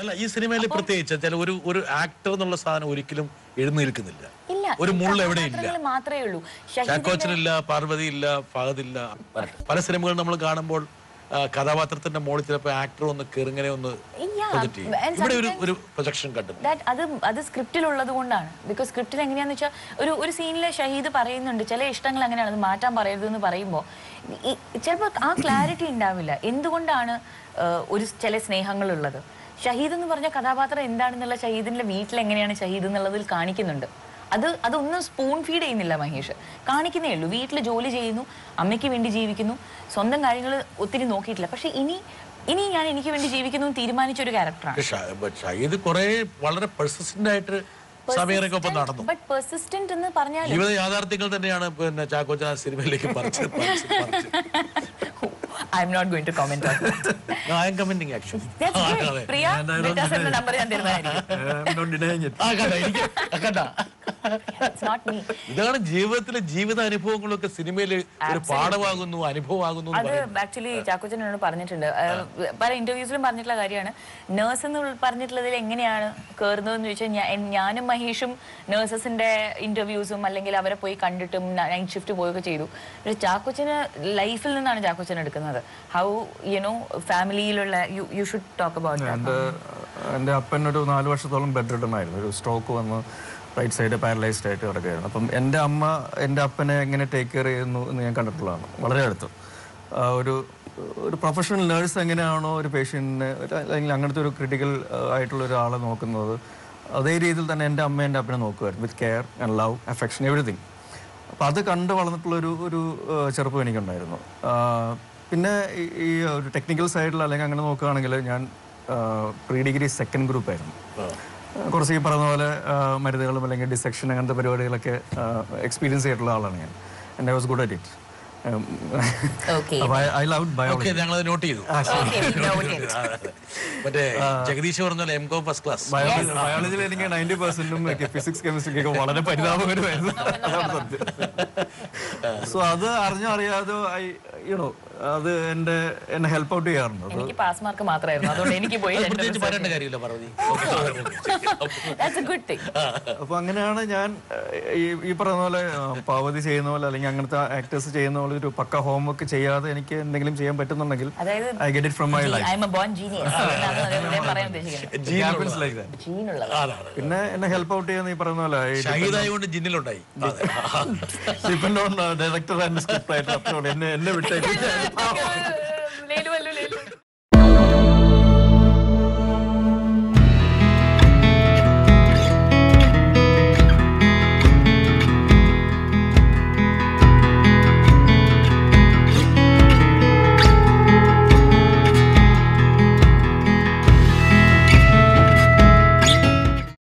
അല്ല ഈ സിനിമയിൽ പ്രത്യേകിച്ച് ചില ഒരു ആക്ടർ എന്നുള്ള സാധനം ഒരിക്കലും എഴുന്നേൽക്കുന്നില്ല. ഒരു മുള്ള എവിടെ ഇല്ല. മാത്രമേ ഉള്ളൂ. ചാക്കോച്ചനില്ല, പാർവതി ഇല്ല, ഫഹദ് ഇല്ല. പല സിനിമകൾ നമ്മൾ കാണുമ്പോൾ കഥാപാത്രത്തിന്റെ മോളിൽ ചിലപ്പോൾ ആക്ടർ ഒന്ന് കെറുങ്ങനെ ഒന്ന് ഇവിടെ ഒരു പ്രൊജക്ഷൻ കണ്ടു. അത് സ്ക്രിപ്റ്റിലുള്ളത് കൊണ്ടാണ്. ബിക്കോസ് സ്ക്രിപ്റ്റിൽ എങ്ങനെയാന്ന് വെച്ചാൽ ഒരു സീനിലെ ഷഹീദ് പറയുന്നുണ്ട് ചില ഇഷ്ടങ്ങൾ അങ്ങനെയാണ്, അത് മാറ്റാൻ പറയരുതെന്ന് പറയുമ്പോൾ ചിലപ്പോൾ ആ ക്ലാരിറ്റി ഉണ്ടാവില്ല. എന്തുകൊണ്ടാണ് ചില സ്നേഹങ്ങളുള്ളത്? ഷഹീദ് എന്ന് പറഞ്ഞ കഥാപാത്രം എന്താണെന്നുള്ള ഷഹീദിന്റെ വീട്ടിൽ എങ്ങനെയാണ് ഷഹീദ് എന്നുള്ളതിൽ കാണിക്കുന്നുണ്ട്. അതൊന്നും സ്പൂൺ ഫീഡ് ചെയ്യുന്നില്ല മഹേഷ്, കാണിക്കുന്നേ ഉള്ളൂ. വീട്ടിൽ ജോലി ചെയ്യുന്നു, അമ്മയ്ക്ക് വേണ്ടി ജീവിക്കുന്നു, സ്വന്തം കാര്യങ്ങൾ ഒത്തിരി നോക്കിയിട്ടില്ല. പക്ഷെ ഇനി ഞാൻ എനിക്ക് വേണ്ടി ജീവിക്കുന്നു തീരുമാനിച്ച ഒരു ക്യാരക്ടറാണ് ഷഹീദ്. കുറെ വളരെ പെർസിസ്റ്റന്റ് ആയിട്ട് സമീറയ്ക്കൊപ്പം നടന്നു. ബട്ട് പെർസിസ്റ്റന്റ് എന്ന് പറഞ്ഞാൽ ജീവിത യാഥാർത്ഥ്യങ്ങൾ തന്നെയാണ് പിന്നെ ചാക്കോച്ചൻ ആ സിനിമയിലേക്ക് I'm not going to comment on that. No, I am commenting actually. That's great. Priya, Metasar's number ഞാൻ തരുന്നതായിരിക്കും. I'm not denying it. It's not me. ഇതാണ് ജീവിതത്തിലെ ജീവിത അനുഭവങ്ങളൊക്കെ സിനിമയിൽ ഒരു പാഠമാകുന്നു, അനുഭവമാകുന്നു. അത് ആക്ച്വലി ചാക്കോച്ചൻ എന്നോട് പറഞ്ഞിട്ടുണ്ട്, പല ഇന്റർവ്യൂസിലും പറഞ്ഞിട്ടുള്ള കാര്യമാണ്. നേഴ്സ് എന്ന് പറഞ്ഞിട്ടുള്ളതിൽ എങ്ങനെയാണ് കയറുന്നതെന്ന് ചോദിച്ചാൽ ഞാനും മഹേഷും നേഴ്സസിന്റെ ഇന്റർവ്യൂസും അല്ലെങ്കിൽ അവരെ പോയി കണ്ടിട്ടും നൈറ്റ് ഷിഫ്റ്റ് പോയൊക്കെ ചെയ്തു. പക്ഷെ ചാക്കോച്ചന് ലൈഫിൽ നിന്നാണ് ചാക്കോച്ചൻ എടുക്കുന്നത്. ഹൗ ഫാമിലിയിലുള്ള യു ഷുഡ് ടോക്ക് അബൌട്ട്. എൻ്റെ അപ്പൻ ഒരു 4 വർഷത്തോളം ബെഡ് റിഡൺ ആയിരുന്നു. ഒരു സ്ട്രോക്ക് വന്ന് റൈറ്റ് സൈഡ് പാരലൈസ്ഡ് ആയിട്ട് കിടക്കുകയായിരുന്നു. അപ്പം എൻ്റെ അമ്മ എൻ്റെ അപ്പനെ എങ്ങനെ ടേക്ക് കെയർ ചെയ്യുന്നു എന്ന് ഞാൻ കണ്ടിട്ടുള്ളതാണ് വളരെ അടുത്ത്. ഒരു പ്രൊഫഷണൽ നേഴ്സ് എങ്ങനെയാണോ ഒരു പേഷ്യൻറ്റിനെ അല്ലെങ്കിൽ അങ്ങനത്തെ ഒരു ക്രിട്ടിക്കൽ ആയിട്ടുള്ള ഒരാളെ നോക്കുന്നത്, അതേ രീതിയിൽ തന്നെ എൻ്റെ അമ്മ എൻ്റെ അപ്പനെ നോക്കുമായിരുന്നു, with care and love, affection, everything. അപ്പം അത് കണ്ട് വളർന്നിട്ടുള്ളൊരു ചെറുപ്പം എനിക്കുണ്ടായിരുന്നു. പിന്നെ ഈ ഒരു ടെക്നിക്കൽ സൈഡിൽ അല്ലെങ്കിൽ അങ്ങനെ നോക്കുകയാണെങ്കിൽ ഞാൻ പ്രീ ഡിഗ്രി സെക്കൻഡ് ഗ്രൂപ്പ് ആയിരുന്നു. കുറച്ച് ഈ പറഞ്ഞ പോലെ മരുന്നുകളും അല്ലെങ്കിൽ ഡിസെക്ഷൻ അങ്ങനത്തെ പരിപാടികളൊക്കെ എക്സ്പീരിയൻസ് ചെയ്തിട്ടുള്ള ആളാണ് ഞാൻ. And I was good at it. I love biology. ഞങ്ങൾ നോട്ട് ചെയ്തു. മറ്റേ ജഗദീഷ് പറഞ്ഞ എംകോം ഫസ്റ്റ് ക്ലാസ്. ബയോളജിയിൽ എനിക്ക് 90% ഫിസിക്സ് കെമിസ്ട്രി ഒക്കെ വളരെ പരിതാപകരമായിരുന്നു. സോ അത് അറിയാതെ അത് എന്നെ ഹെൽപ്പ് ഔട്ട് ചെയ്യാറുണ്ട്. എനിക്ക് പാസ് മാർക്ക് മാത്രമായിരുന്നു, അതുകൊണ്ട് എനിക്ക് പോയി പറയേണ്ട കാര്യമില്ല പറഞ്ഞു. അപ്പൊ അങ്ങനെയാണ് ഞാൻ ഈ പറയുന്ന പോലെ പാവതി ചെയ്യുന്ന പോലെ അല്ലെങ്കിൽ അങ്ങനത്തെ ആക്ടേഴ്സ് ചെയ്യുന്ന പോലെ ഒരു പക്ക ഹോംവർക്ക് ചെയ്യാതെ എനിക്ക് എന്തെങ്കിലും ചെയ്യാൻ പറ്റുന്നുണ്ടെങ്കിൽ I get it from my life. പിന്നെ എന്നെ ഹെൽപ്പ് ഔട്ട് ചെയ്യുന്ന ഈ പറയുന്ന പോലെ ജിന്നിലുണ്ടായി depend on director and script writer. എന്നെ വിട്ടേക്ക്